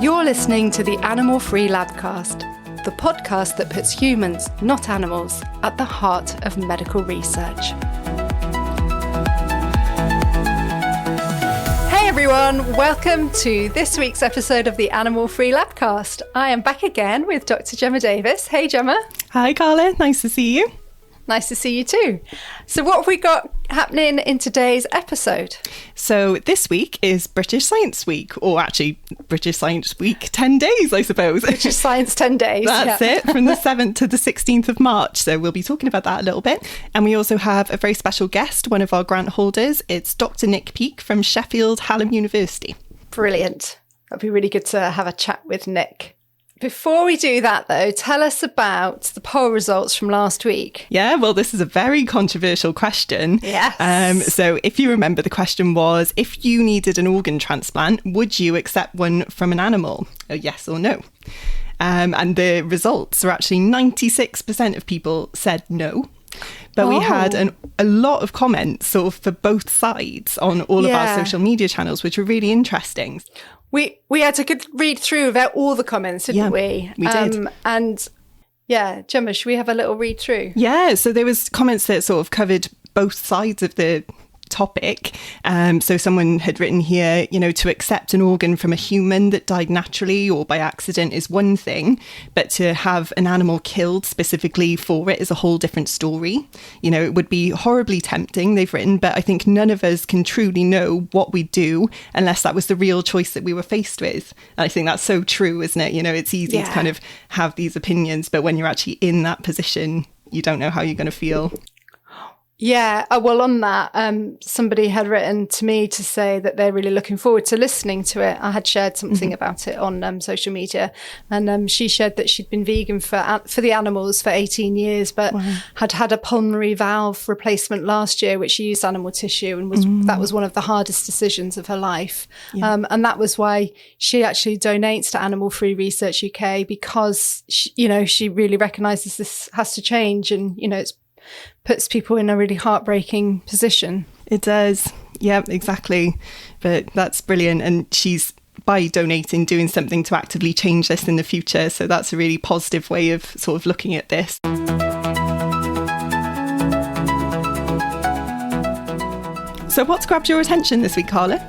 You're listening to the Animal-Free Labcast, the podcast that puts humans, not animals, at the heart of medical research. Hey everyone, welcome to this week's episode of the Animal-Free Labcast. I am back again with Dr. Gemma Davies. Hey Gemma. Hi Carla, nice to see you. Nice to see you too. So what have we got happening in today's episode? So this week is British Science Week, or actually British Science Week 10 days, I suppose. British Science 10 days. That's it, from the 7th to the 16th of March. So we'll be talking about that a little bit. And we also have a very special guest, one of our grant holders. It's Dr Nick Peake from Sheffield Hallam University. Brilliant. That'd be really good to have a chat with Nick. Before we do that, though, tell us about the poll results from last week. Yeah, well, this is a very controversial question. Yes. So if you remember, the question was, if you needed an organ transplant, would you accept one from an animal? A yes or no? And the results are actually 96% of people said no. But we had a lot of comments sort of for both sides on all of our social media channels, which were really interesting. We had a good read through about all the comments, didn't we? We did. And yeah, Gemma, should we have a little read through? Yeah, so there was comments that sort of covered both sides of the topic. So someone had written here, to accept an organ from a human that died naturally or by accident is one thing, but to have an animal killed specifically for it is a whole different story. It would be horribly tempting, they've written, but I think none of us can truly know what we'd do unless that was the real choice that we were faced with. And I think that's so true, isn't it? It's easy to kind of have these opinions, but when you're actually in that position, you don't know how you're going to feel. Yeah, well, on that, somebody had written to me to say that they're really looking forward to listening to it. I had shared something about it on social media, and she shared that she'd been vegan for the animals for 18 years, but had had a pulmonary valve replacement last year, which used animal tissue, and that was one of the hardest decisions of her life. Yeah. And that was why she actually donates to Animal-Free Research UK, because she really recognises this has to change, and it's puts people in a really heartbreaking position. It does. Yeah, exactly. But that's brilliant. And she's, by donating, doing something to actively change this in the future. So that's a really positive way of sort of looking at this. So what's grabbed your attention this week, Carla?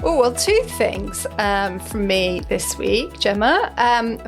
Oh, well, two things from me this week, Gemma.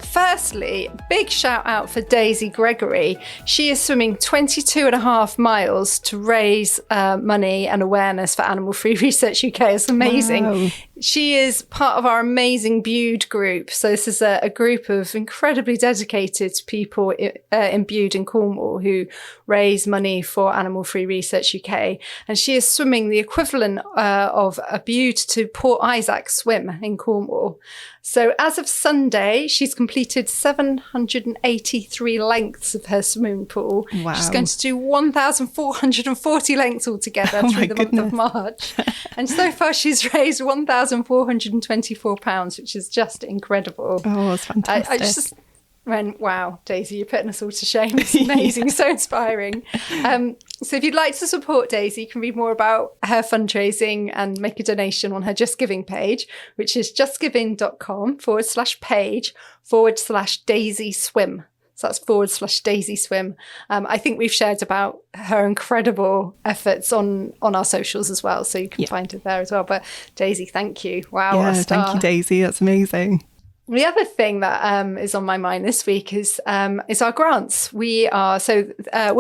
Firstly, big shout out for Daisy Gregory. She is swimming 22.5 miles to raise money and awareness for Animal-Free Research UK. It's amazing. Wow. She is part of our amazing Bude group. So this is a group of incredibly dedicated people in Bude in Cornwall who raise money for Animal-Free Research UK. And she is swimming the equivalent of a Bude to Port Isaac swim in Cornwall. So as of Sunday, she's completed 783 lengths of her swimming pool. Wow. She's going to do 1,440 lengths altogether through the month of March. And so far she's raised £1,424, which is just incredible. Oh, it's fantastic. I just went, wow, Daisy, you're putting us all to shame. It's amazing, so inspiring. So if you'd like to support Daisy, you can read more about her fundraising and make a donation on her Just Giving page, which is justgiving.com/page/Daisy Swim. So that's /Daisy Swim. I think we've shared about her incredible efforts on our socials as well. So you can find her there as well. But Daisy, thank you. Wow. Yeah, thank you, Daisy. That's amazing. The other thing that is on my mind this week is our grants. We're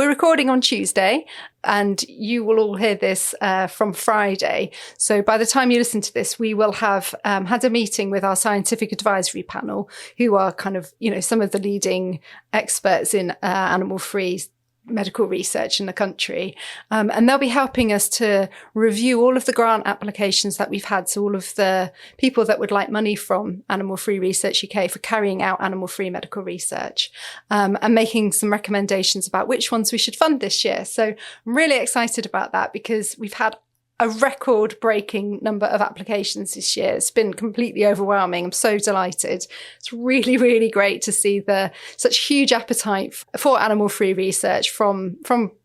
recording on Tuesday, and you will all hear this from Friday. So by the time you listen to this, we will have had a meeting with our scientific advisory panel, who are kind of some of the leading experts in animal-free medical research in the country. And they'll be helping us to review all of the grant applications that we've had. So all of the people that would like money from Animal-Free Research UK for carrying out animal-free medical research, and making some recommendations about which ones we should fund this year. So I'm really excited about that, because we've had a record-breaking number of applications this year. It's been completely overwhelming. I'm so delighted. It's really, really great to see such huge appetite for animal-free research from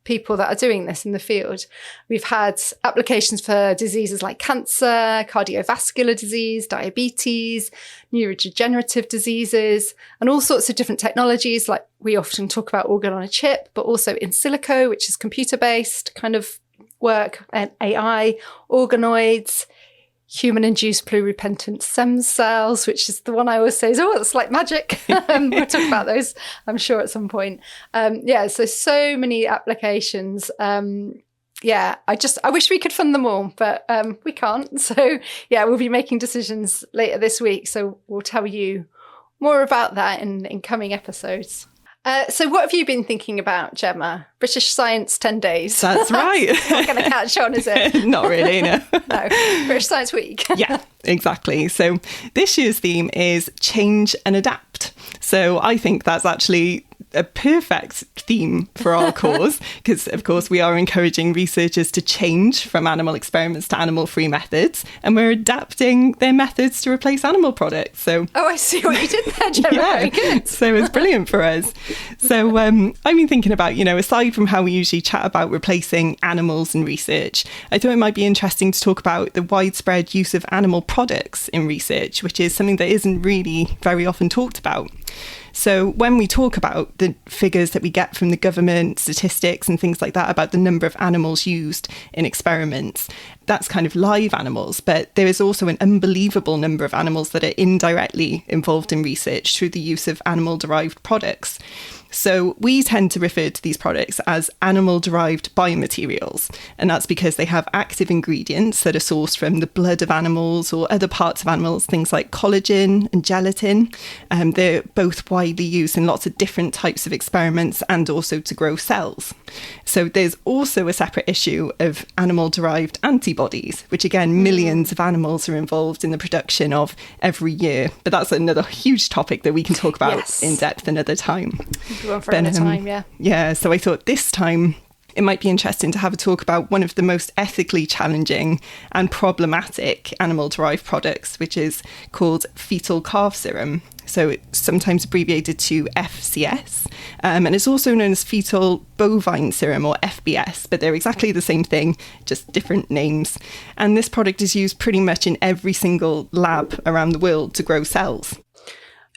people that are doing this in the field. We've had applications for diseases like cancer, cardiovascular disease, diabetes, neurodegenerative diseases, and all sorts of different technologies. Like we often talk about organ on a chip, but also in silico, which is computer-based kind of work, and AI, organoids, human-induced pluripotent stem cells, which is the one I always say is, it's like magic. We'll talk about those, I'm sure, at some point. So many applications. I wish we could fund them all, but we can't. So we'll be making decisions later this week. So we'll tell you more about that in coming episodes. So what have you been thinking about, Gemma? British Science 10 days. That's right. Not going to catch on, is it? Not really, no. No, British Science Week. Yeah, exactly. So this year's theme is change and adapt. So I think that's actually a perfect theme for our cause, because of course we are encouraging researchers to change from animal experiments to animal-free methods, and we're adapting their methods to replace animal products. So I see what you did there, Gemma. Very good. So it's brilliant for us. So I've been thinking about, aside from how we usually chat about replacing animals in research, I thought it might be interesting to talk about the widespread use of animal products in research, which is something that isn't really very often talked about. So when we talk about the figures that we get from the government, statistics and things like that about the number of animals used in experiments, that's kind of live animals. But there is also an unbelievable number of animals that are indirectly involved in research through the use of animal-derived products. So we tend to refer to these products as animal-derived biomaterials, and that's because they have active ingredients that are sourced from the blood of animals or other parts of animals, things like collagen and gelatin. They're both widely used in lots of different types of experiments and also to grow cells. So there's also a separate issue of animal-derived antibodies, which again, millions of animals are involved in the production of every year. But that's another huge topic that we can talk about in depth another time. Go on for another time, yeah. Yeah, so I thought this time it might be interesting to have a talk about one of the most ethically challenging and problematic animal-derived products, which is called fetal calf serum. So it's sometimes abbreviated to FCS, and it's also known as fetal bovine serum, or FBS, but they're exactly the same thing, just different names. And this product is used pretty much in every single lab around the world to grow cells.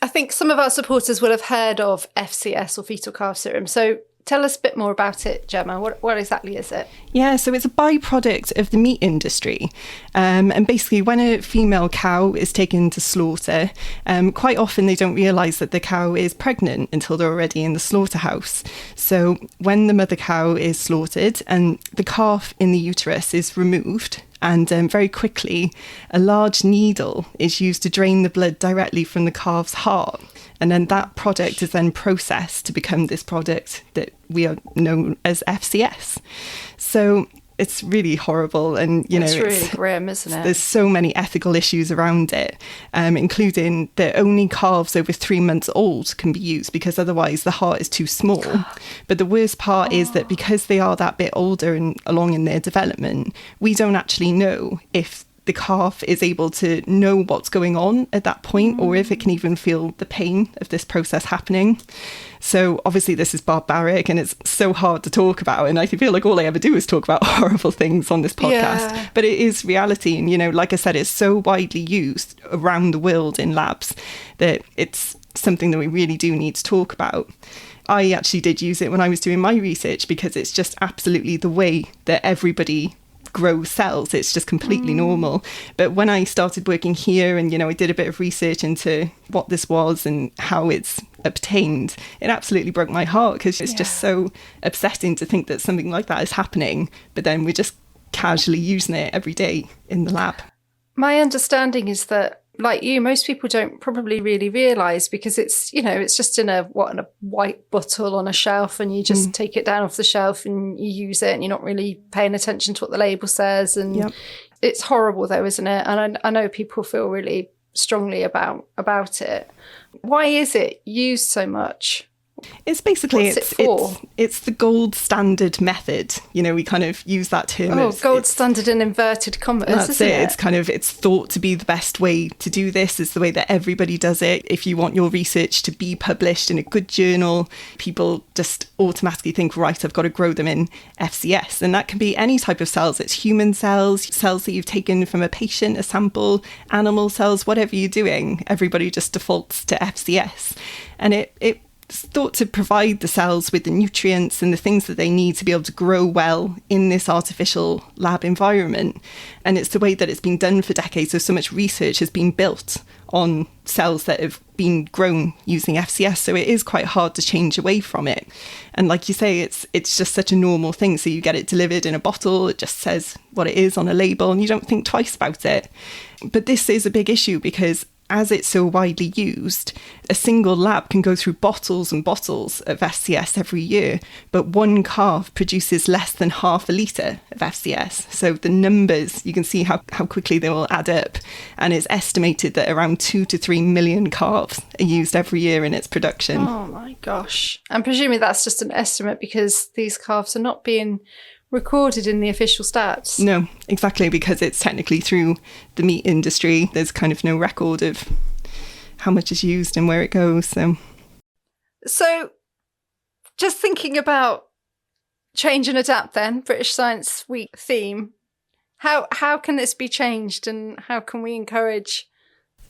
I think some of our supporters will have heard of FCS, or fetal calf serum. So tell us a bit more about it, Gemma. What exactly is it? Yeah, so it's a byproduct of the meat industry. And basically, when a female cow is taken to slaughter, quite often they don't realise that the cow is pregnant until they're already in the slaughterhouse. So when the mother cow is slaughtered and the calf in the uterus is removed, and very quickly, a large needle is used to drain the blood directly from the calf's heart. And then that product is then processed to become this product that we are known as FCS. So it's really horrible. And, it's really grim, isn't it? There's so many ethical issues around it, including that only calves over 3 months old can be used because otherwise the heart is too small. But the worst part is that because they are that bit older and along in their development, we don't actually know if the calf is able to know what's going on at that point, or if it can even feel the pain of this process happening. So obviously this is barbaric and it's so hard to talk about, and I feel like all I ever do is talk about horrible things on this podcast, but it is reality. And like I said, it's so widely used around the world in labs that it's something that we really do need to talk about. I actually did use it when I was doing my research because it's just absolutely the way that everybody grow cells. It's just completely normal. But when I started working here and, I did a bit of research into what this was and how it's obtained, it absolutely broke my heart because it's just so upsetting to think that something like that is happening, but then we're just casually using it every day in the lab. My understanding is that, like you, most people don't probably really realise because it's, it's just in a white bottle on a shelf, and you just take it down off the shelf and you use it, and you're not really paying attention to what the label says. And it's horrible though, isn't it? And I know people feel really strongly about it. Why is it used so much? It's basically, What's it for? it's the gold standard method. You know, we kind of use that term. Oh, gold standard in inverted commas, that's isn't it? It's thought to be the best way to do this. It's the way that everybody does it. If you want your research to be published in a good journal, people just automatically think, right, I've got to grow them in FCS. And that can be any type of cells. It's human cells, cells that you've taken from a patient, a sample, animal cells, whatever you're doing. Everybody just defaults to FCS. And it's thought to provide the cells with the nutrients and the things that they need to be able to grow well in this artificial lab environment. And it's the way that it's been done for decades. So much research has been built on cells that have been grown using FCS. So it is quite hard to change away from it. And like you say, it's just such a normal thing. So you get it delivered in a bottle, it just says what it is on a label, and you don't think twice about it. But this is a big issue because as it's so widely used, a single lab can go through bottles and bottles of FCS every year, but one calf produces less than half a litre of FCS. So the numbers, you can see how quickly they will add up. And it's estimated that around 2 to 3 million calves are used every year in its production. Oh my gosh. I'm presuming that's just an estimate because these calves are not being recorded in the official stats. No, exactly, because it's technically through the meat industry. There's kind of no record of how much is used and where it goes. So just thinking about change and adapt then, British Science Week theme, how can this be changed and how can we encourage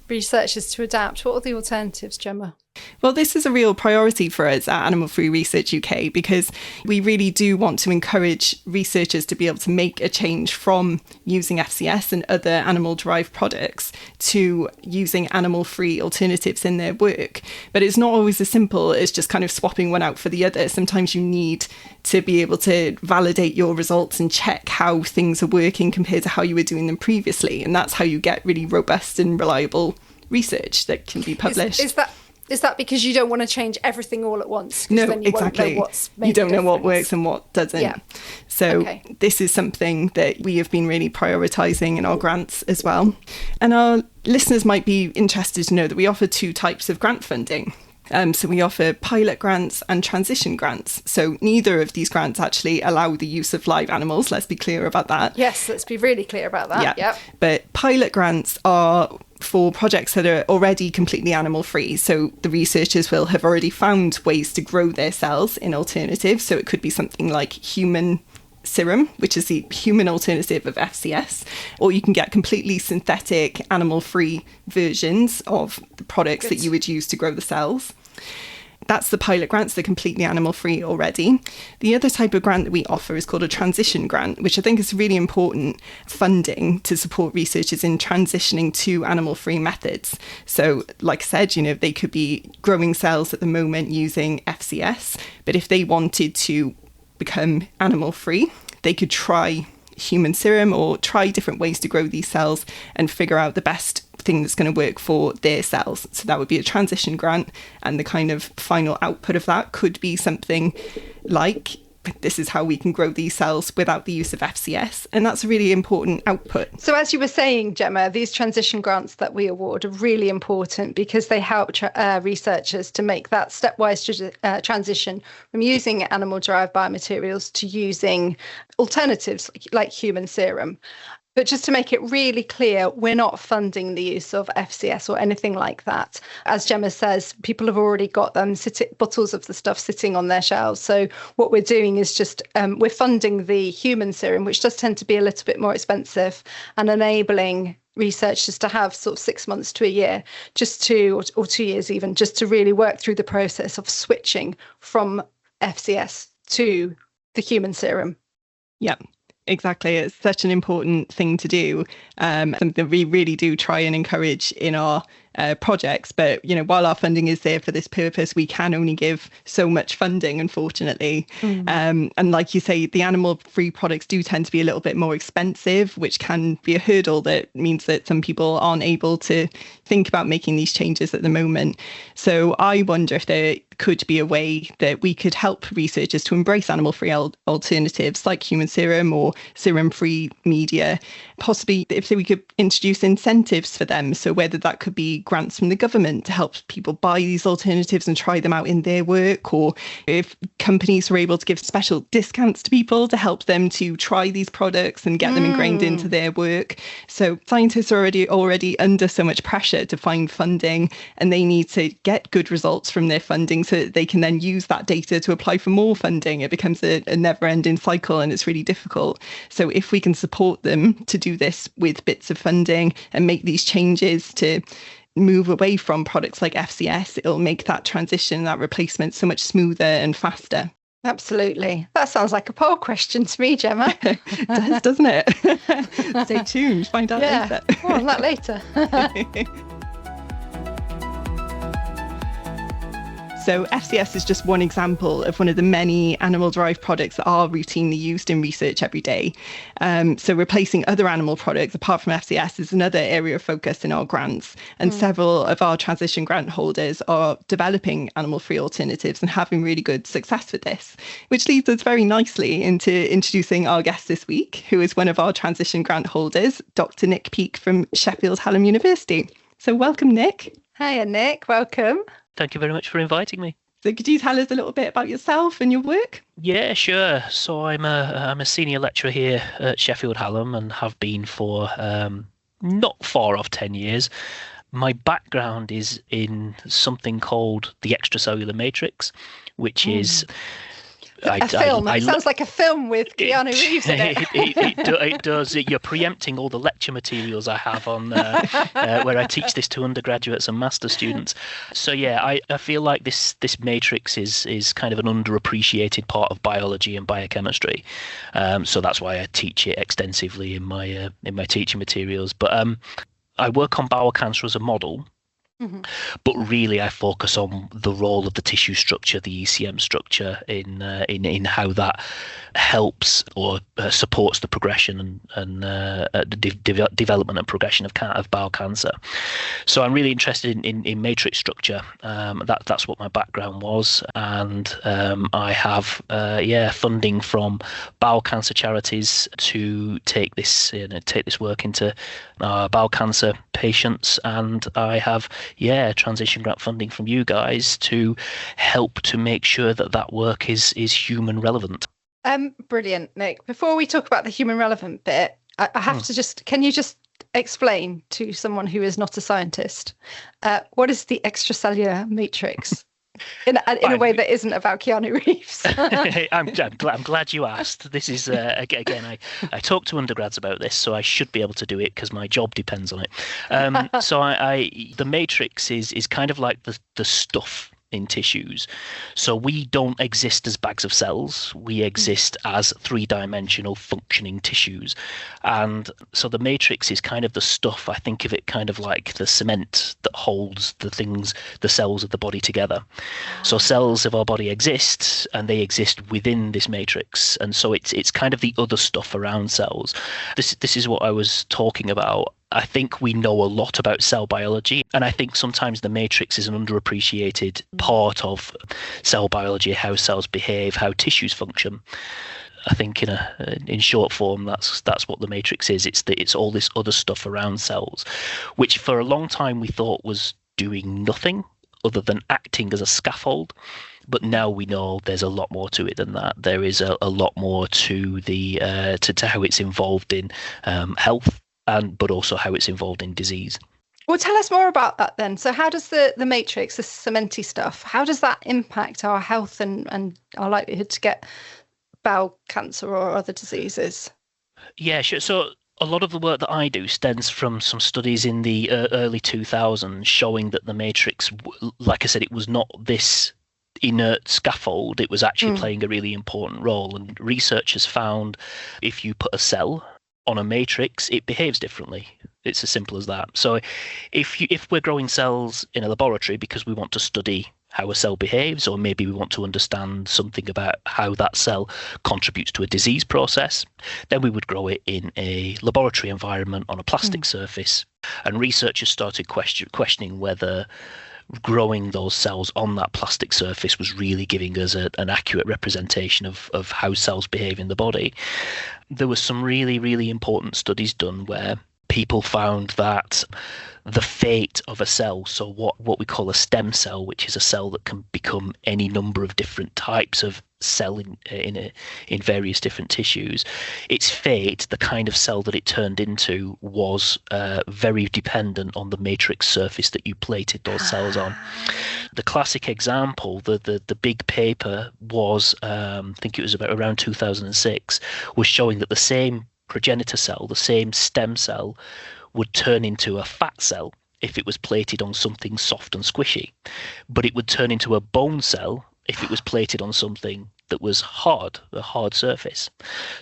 researchers to adapt? What are the alternatives, Gemma? Well, this is a real priority for us at Animal Free Research UK because we really do want to encourage researchers to be able to make a change from using FCS and other animal-derived products to using animal-free alternatives in their work. But it's not always as simple as just kind of swapping one out for the other. Sometimes you need to be able to validate your results and check how things are working compared to how you were doing them previously. And that's how you get really robust and reliable research that can be published. Is that because you don't want to change everything all at once? No, then you exactly. Won't know what's made you don't know what difference. works and what doesn't. Yeah. So This is something that we have been really prioritising in our grants as well. And our listeners might be interested to know that we offer 2 types of grant funding. So we offer pilot grants and transition grants. So neither of these grants actually allow the use of live animals. Let's be clear about that. Yes, let's be really clear about that. Yeah. But pilot grants are for projects that are already completely animal free. So the researchers will have already found ways to grow their cells in alternatives. So it could be something like human serum, which is the human alternative of FCS, or you can get completely synthetic animal-free versions of the products that you would use to grow the cells. That's the pilot grants, they're completely animal-free already. The other type of grant that we offer is called a transition grant, which I think is really important funding to support researchers in transitioning to animal-free methods. So, like I said, they could be growing cells at the moment using FCS, but if they wanted to become animal-free, they could try human serum or try different ways to grow these cells and figure out the best thing that's going to work for their cells. So that would be a transition grant, and the kind of final output of that could be something like, this is how we can grow these cells without the use of FCS. And that's a really important output. So as you were saying, Gemma, these transition grants that we award are really important because they help researchers to make that stepwise transition from using animal-derived biomaterials to using alternatives like human serum. But just to make it really clear, we're not funding the use of FCS or anything like that. As Gemma says, people have already got bottles of the stuff sitting on their shelves. So what we're doing is just we're funding the human serum, which does tend to be a little bit more expensive, and enabling researchers to have sort of 6 months to a year, or 2 years even, just to really work through the process of switching from FCS to the human serum. Yeah. Exactly. It's such an important thing to do. Something that we really do try and encourage in our projects. But, while our funding is there for this purpose, we can only give so much funding, unfortunately. And like you say, the animal-free products do tend to be a little bit more expensive, which can be a hurdle that means that some people aren't able to think about making these changes at the moment. So I wonder if there could be a way that we could help researchers to embrace animal-free alternatives like human serum or serum-free media, possibly if we could introduce incentives for them. So whether that could be grants from the government to help people buy these alternatives and try them out in their work, or if companies were able to give special discounts to people to help them to try these products and get them ingrained into their work. So scientists are already under so much pressure to find funding, and they need to get good results from their funding so that they can then use that data to apply for more funding. It becomes a never-ending cycle, and it's really difficult. So if we can support them to do this with bits of funding and make these changes to move away from products like FCS, it'll make that transition, that replacement, so much smoother and faster. Absolutely. That sounds like a poll question to me, Gemma. It does, doesn't it? Stay tuned, find out later. More on that later. So FCS is just one example of one of the many animal-derived products that are routinely used in research every day. So replacing other animal products apart from FCS is another area of focus in our grants. And several of our transition grant holders are developing animal-free alternatives and having really good success with this, which leads us very nicely into introducing our guest this week, who is one of our transition grant holders, Dr Nick Peake from Sheffield Hallam University. So welcome, Nick. Hiya, Nick. Welcome. Thank you very much for inviting me. So could you tell us a little bit about yourself and your work? Yeah, sure. So I'm a senior lecturer here at Sheffield Hallam and have been for not far off 10 years. My background is in something called the extracellular matrix, which is... a film. It sounds like a film with Keanu Reeves in it. It does. You're preempting all the lecture materials I have on where I teach this to undergraduates and master students. So yeah, I feel like this matrix is kind of an underappreciated part of biology and biochemistry. So that's why I teach it extensively in my teaching materials. But I work on bowel cancer as a model. Mm-hmm. But really, I focus on the role of the tissue structure, the ECM structure, in how that helps or supports the progression and development and progression of bowel cancer. So I'm really interested in matrix structure. That's what my background was, and I have funding from bowel cancer charities to take this work into bowel cancer patients, and I have transition grant funding from you guys to help to make sure that work is human relevant. Brilliant, Nick. Before we talk about the human relevant bit, I have to can you just explain to someone who is not a scientist, what is the extracellular matrix? In a way that isn't about Keanu Reeves. I'm glad you asked. This is again, I talk to undergrads about this, so I should be able to do it because my job depends on it. So the matrix is kind of like the stuff in tissues. So we don't exist as bags of cells. We exist as three-dimensional functioning tissues. And so the matrix is kind of the stuff. I think of it kind of like the cement that holds the cells of the body together. So cells of our body exist, and they exist within this matrix. And so it's kind of the other stuff around cells. This is what I was talking about. I think we know a lot about cell biology, and I think sometimes the matrix is an underappreciated part of cell biology, how cells behave, how tissues function. I think in short form, that's what the matrix is. It's all this other stuff around cells, which for a long time we thought was doing nothing other than acting as a scaffold. But now we know there's a lot more to it than that. There is a lot more to the to how it's involved in health, but also how it's involved in disease. Well, tell us more about that then. So how does the matrix, the cementy stuff, how does that impact our health and our likelihood to get bowel cancer or other diseases? Yeah, sure. So a lot of the work that I do stems from some studies in the early 2000s showing that the matrix, like I said, it was not this inert scaffold. It was actually playing a really important role. And researchers found if you put a cell on a matrix, it behaves differently. It's as simple as that. So if we're growing cells in a laboratory because we want to study how a cell behaves, or maybe we want to understand something about how that cell contributes to a disease process, then we would grow it in a laboratory environment on a plastic surface. And researchers started questioning whether growing those cells on that plastic surface was really giving us an accurate representation of how cells behave in the body. There were some really, really important studies done where people found that the fate of a cell, so what we call a stem cell, which is a cell that can become any number of different types of cell in various different tissues, its fate, the kind of cell that it turned into, was very dependent on the matrix surface that you plated those cells on. The classic example, the big paper was, I think it was about around 2006, was showing that the same progenitor cell, the same stem cell, would turn into a fat cell if it was plated on something soft and squishy, but it would turn into a bone cell if it was plated on something that was hard, a hard surface.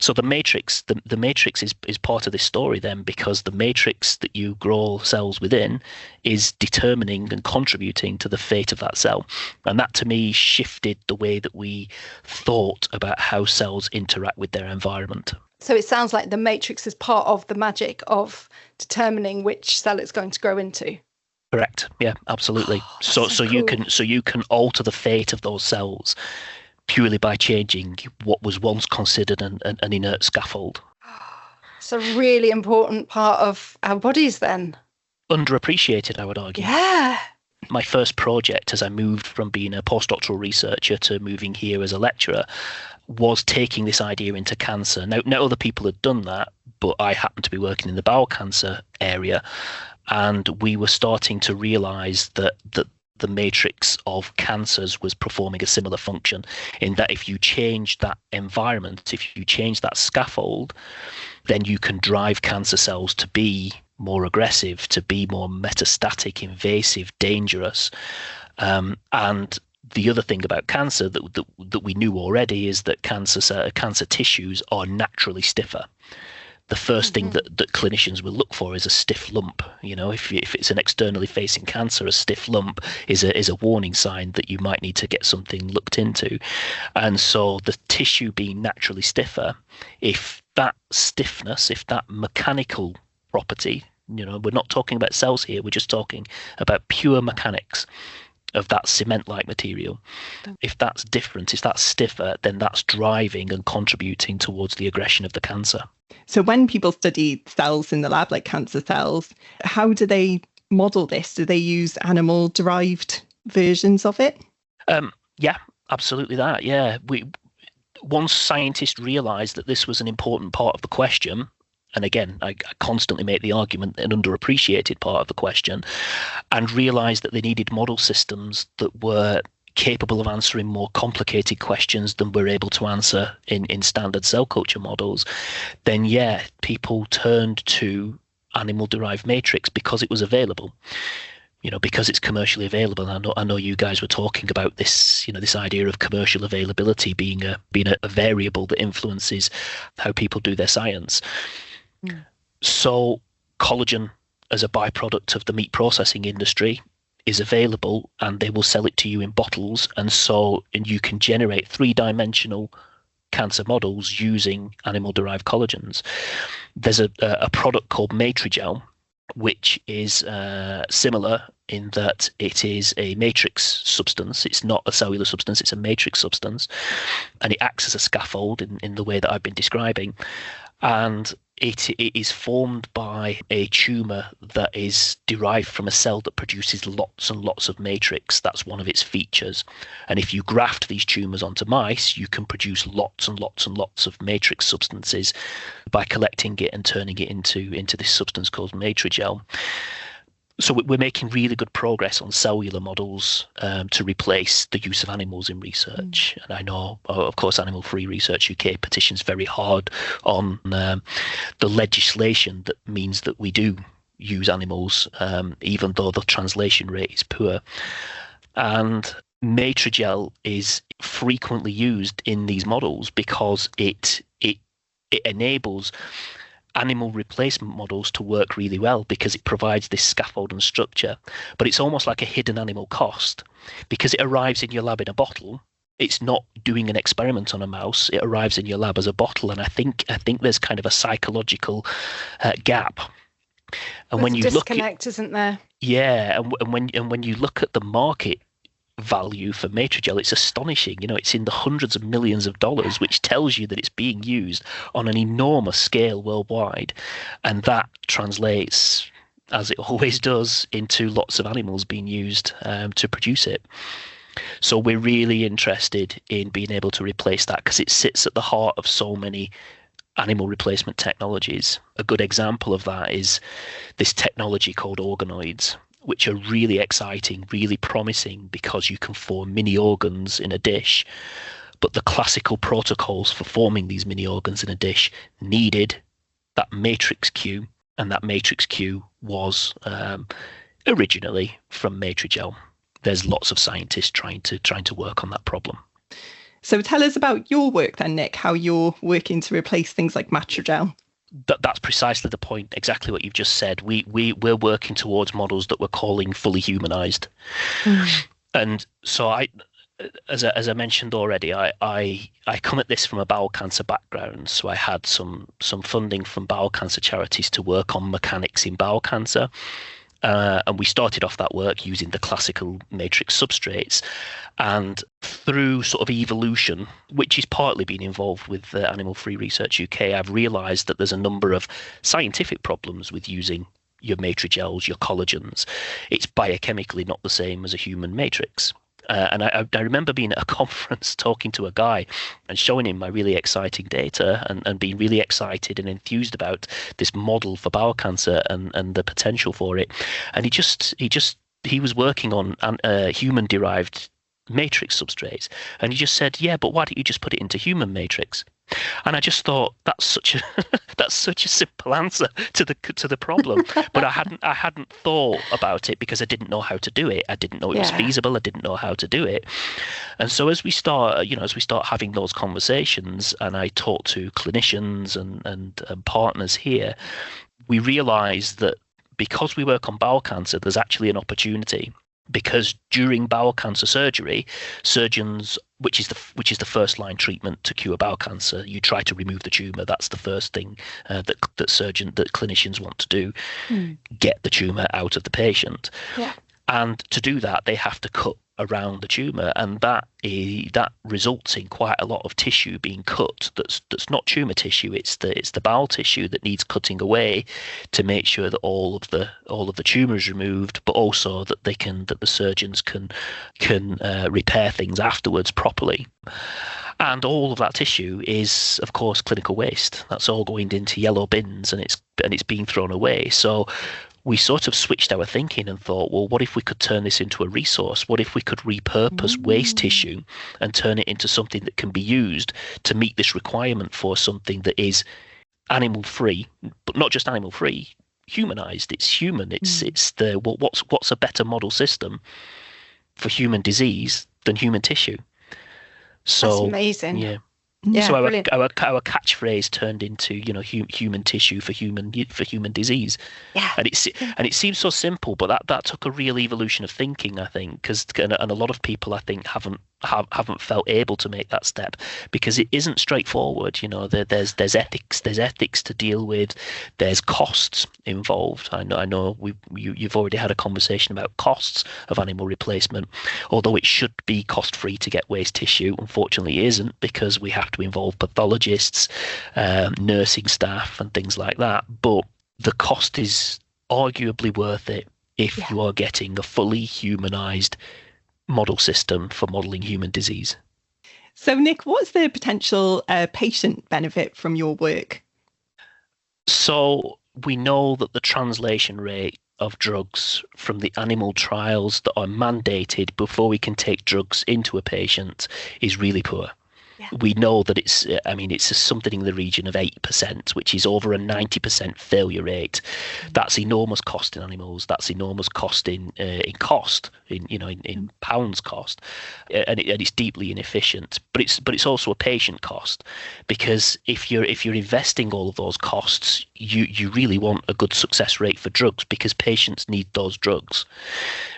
So the matrix is part of this story then, because the matrix that you grow cells within is determining and contributing to the fate of that cell. And that, to me, shifted the way that we thought about how cells interact with their environment. So it sounds like the matrix is part of the magic of determining which cell it's going to grow into. Correct. Yeah, absolutely. So cool. you can alter the fate of those cells purely by changing what was once considered an inert scaffold. It's a really important part of our bodies then. Underappreciated, I would argue. Yeah. My first project, as I moved from being a postdoctoral researcher to moving here as a lecturer, was taking this idea into cancer. Now other people had done that, but I happened to be working in the bowel cancer area, and we were starting to realise that the matrix of cancers was performing a similar function, in that if you change that environment, if you change that scaffold, then you can drive cancer cells to be more aggressive, to be more metastatic, invasive, dangerous. And the other thing about cancer that we knew already is that cancer tissues are naturally stiffer. The first thing that clinicians will look for is a stiff lump. You know, if it's an externally facing cancer, a stiff lump is a warning sign that you might need to get something looked into. And so the tissue being naturally stiffer, if that stiffness, if that mechanical property, you know, we're not talking about cells here, we're just talking about pure mechanics of that cement-like material. If that's different, if that's stiffer, then that's driving and contributing towards the aggression of the cancer. So when people study cells in the lab, like cancer cells, how do they model this? Do they use animal-derived versions of it? Yeah, absolutely that. Yeah. Once scientists realised that this was an important part of the question, and again, I constantly make the argument, an underappreciated part of the question, and realised that they needed model systems that were capable of answering more complicated questions than we're able to answer in standard cell culture models, then yeah, people turned to animal-derived matrix because it was available. You know, because it's commercially available. I know you guys were talking about this, you know, this idea of commercial availability being a variable that influences how people do their science. So collagen as a byproduct of the meat processing industry is available, and they will sell it to you in bottles, and you can generate three-dimensional cancer models using animal-derived collagens. There's a product called Matrigel, which is similar in that it is a matrix substance. It's not a cellular substance, it's a matrix substance, and it acts as a scaffold in the way that I've been describing. And it is formed by a tumour that is derived from a cell that produces lots and lots of matrix. That's one of its features. And if you graft these tumours onto mice, you can produce lots and lots and lots of matrix substances by collecting it and turning it into this substance called Matrigel. So we're making really good progress on cellular models to replace the use of animals in research. And I know, of course, Animal Free Research UK petitions very hard on the legislation that means that we do use animals, even though the translation rate is poor. And Matrigel is frequently used in these models because it enables animal replacement models to work really well, because it provides this scaffold and structure, but it's almost like a hidden animal cost because it arrives in your lab in a bottle. It's not doing an experiment on a mouse. It arrives in your lab as a bottle, and I think there's kind of a psychological gap And There's when a you look disconnect, isn't there? yeah, and when you look at the market value for Matrigel, it's astonishing. It's in the hundreds of millions of dollars, which tells you that it's being used on an enormous scale worldwide. And that translates, as it always does, into lots of animals being used to produce it. So we're really interested in being able to replace that because it sits at the heart of so many animal replacement technologies. A good example of that is this technology called organoids, which are really exciting, really promising because you can form mini organs in a dish. But the classical protocols for forming these mini organs in a dish needed that matrix Q, and that matrix Q was originally from Matrigel. There's lots of scientists trying to work on that problem. So tell us about your work then, Nick, how you're working to replace things like Matrigel. That's precisely the point, exactly what you've just said. We're working towards models that we're calling fully humanised. And so as I mentioned already, I come at this from a bowel cancer background. So I had some funding from bowel cancer charities to work on mechanics in bowel cancer. And we started off that work using the classical matrix substrates. And through sort of evolution, which is partly been involved with Animal Free Research UK, I've realised that there's a number of scientific problems with using your matrigels, your collagens. It's biochemically not the same as a human matrix. And I remember being at a conference talking to a guy and showing him my really exciting data and being really excited and enthused about this model for bowel cancer and the potential for it. And he was working on human-derived matrix substrates, and he just said, "Yeah, but why don't you just put it into human matrix?" And I just thought that's such a simple answer to the problem. But I hadn't thought about it because I didn't know how to do it. I didn't know it was feasible. I didn't know how to do it. And so as we start having those conversations, and I talk to clinicians and partners here, we realise that because we work on bowel cancer, there's actually an opportunity. Because during bowel cancer surgery, surgeons, which is the first line treatment to cure bowel cancer, you try to remove the tumour. That's the first thing that clinicians want to do, get the tumour out of the patient. Yeah. And to do that, they have to cut around the tumour, and that results in quite a lot of tissue being cut. That's not tumour tissue. It's the bowel tissue that needs cutting away to make sure that all of the tumour is removed, but also that the surgeons can repair things afterwards properly. And all of that tissue is, of course, clinical waste. That's all going into yellow bins, and it's being thrown away. So we sort of switched our thinking and thought, well, what if we could turn this into a resource? What if we could repurpose waste tissue and turn it into something that can be used to meet this requirement for something that is animal-free, but not just animal-free, humanised. It's human. It's what's a better model system for human disease than human tissue? So that's amazing. Yeah. Yeah, so our catchphrase turned into human tissue for human disease. Yeah. And it seems so simple, but that took a real evolution of thinking, I think, and a lot of people, I think, haven't felt able to make that step because it isn't straightforward. There's ethics to deal with. There's costs involved. I know you've already had a conversation about costs of animal replacement, although it should be cost free to get waste tissue. Unfortunately, it isn't, because we have to involve pathologists, nursing staff, and things like that. But the cost is arguably worth it if you are getting a fully humanised model system for modelling human disease. So, Nick, what's the potential patient benefit from your work? So we know that the translation rate of drugs from the animal trials that are mandated before we can take drugs into a patient is really poor. Yeah. We know that it's something in the region of 8%, which is over a 90% failure rate. That's enormous cost in animals. That's enormous cost in pounds cost, and it's deeply inefficient. But it's also a patient cost, because if you're investing all of those costs, you really want a good success rate for drugs, because patients need those drugs.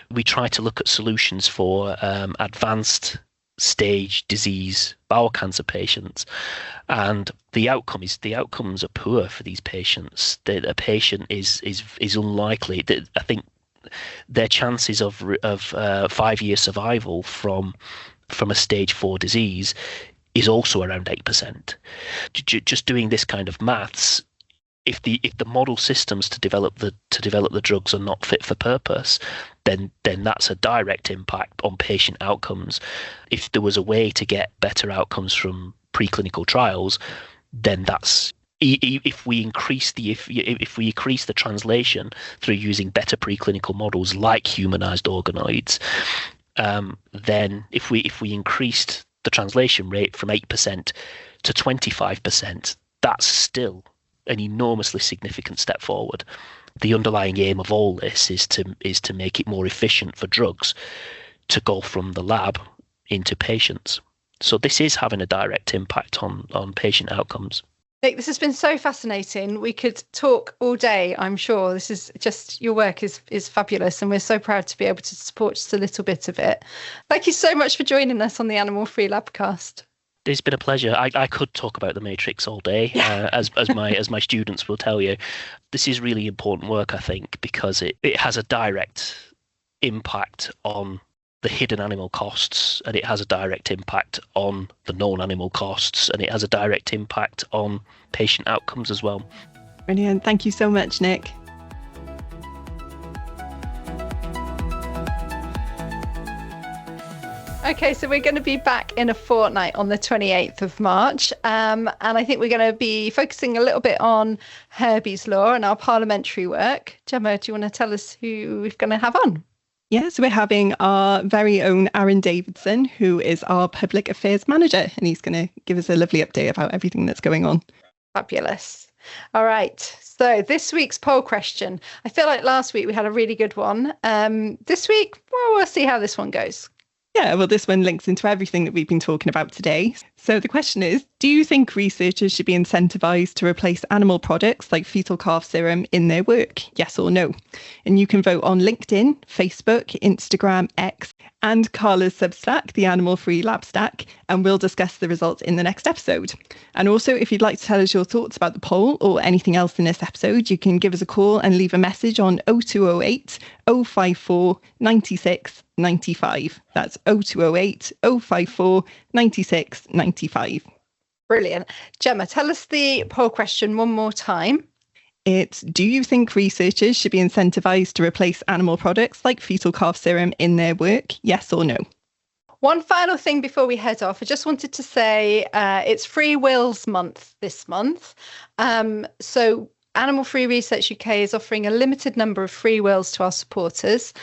We try to look at solutions for advanced stage disease bowel cancer patients, and the outcomes are poor for these patients. A patient is unlikely. I think their chances of 5-year survival from a stage 4 disease is also around 8%. Just doing this kind of maths, if the model systems to develop the drugs are not fit for purpose, then that's a direct impact on patient outcomes. If there was a way to get better outcomes from preclinical trials, then that's if we increase the translation through using better preclinical models like humanised organoids, then if we increased the translation rate from 8% to 25%, that's still an enormously significant step forward. The underlying aim of all this is to make it more efficient for drugs to go from the lab into patients. So this is having a direct impact on patient outcomes. Nick, this has been so fascinating. We could talk all day, I'm sure. This is just, your work is fabulous, and we're so proud to be able to support just a little bit of it. Thank you so much for joining us on the Animal Free Labcast. It's been a pleasure. I could talk about the Matrix all day, as my students will tell you. This is really important work, I think, because it has a direct impact on the hidden animal costs, and it has a direct impact on the known animal costs, and it has a direct impact on patient outcomes as well. Brilliant. Thank you so much, Nick. Okay, so we're going to be back in a fortnight on the 28th of March. And I think we're going to be focusing a little bit on Herbie's Law and our parliamentary work. Gemma, do you want to tell us who we're going to have on? Yeah, so we're having our very own Aaron Davidson, who is our public affairs manager, and he's going to give us a lovely update about everything that's going on. Fabulous. All right. So this week's poll question. I feel like last week we had a really good one. This week, well, we'll see how this one goes. Yeah, well, this one links into everything that we've been talking about today. So the question is, do you think researchers should be incentivised to replace animal products like fetal calf serum in their work? Yes or no? And you can vote on LinkedIn, Facebook, Instagram, X, and Carla's Substack, the Animal Free Lab Stack, and we'll discuss the results in the next episode. And also, if you'd like to tell us your thoughts about the poll or anything else in this episode, you can give us a call and leave a message on 0208 054 96 95. That's 0208 054 96 95. Brilliant. Gemma, tell us the poll question one more time. It's, do you think researchers should be incentivised to replace animal products like fetal calf serum in their work? Yes or no? One final thing before we head off, I just wanted to say it's Free Wills Month this month. So Animal Free Research UK is offering a limited number of free wills to our supporters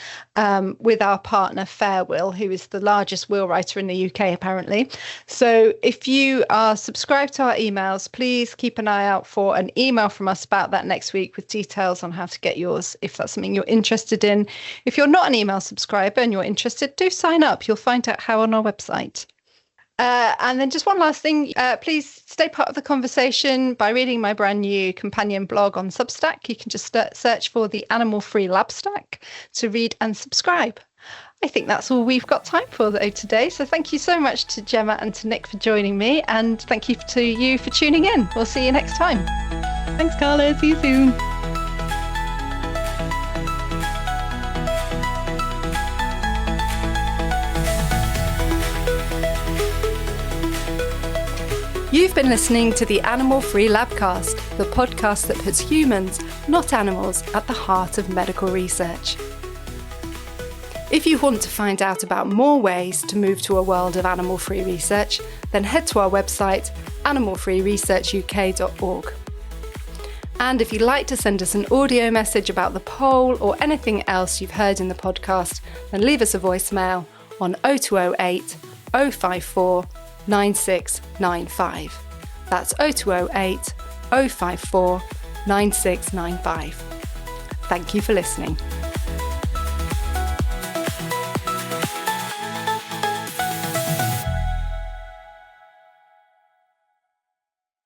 with our partner FairWill, who is the largest will writer in the UK, apparently. So if you are subscribed to our emails, please keep an eye out for an email from us about that next week with details on how to get yours, if that's something you're interested in. If you're not an email subscriber and you're interested, do sign up. You'll find out how on our website. And then just one last thing, please stay part of the conversation by reading my brand new companion blog on Substack. You can just search for the Animal Free Lab Stack to read and subscribe. I think that's all we've got time for though today. So thank you so much to Gemma and to Nick for joining me, and thank you to you for tuning in. We'll see you next time. Thanks, Carla. See you soon. You've been listening to the Animal Free Labcast, the podcast that puts humans, not animals, at the heart of medical research. If you want to find out about more ways to move to a world of animal-free research, then head to our website, animalfreeresearchuk.org. And if you'd like to send us an audio message about the poll or anything else you've heard in the podcast, then leave us a voicemail on 0208 054 9695. That's 0208 054 9695. Thank you for listening.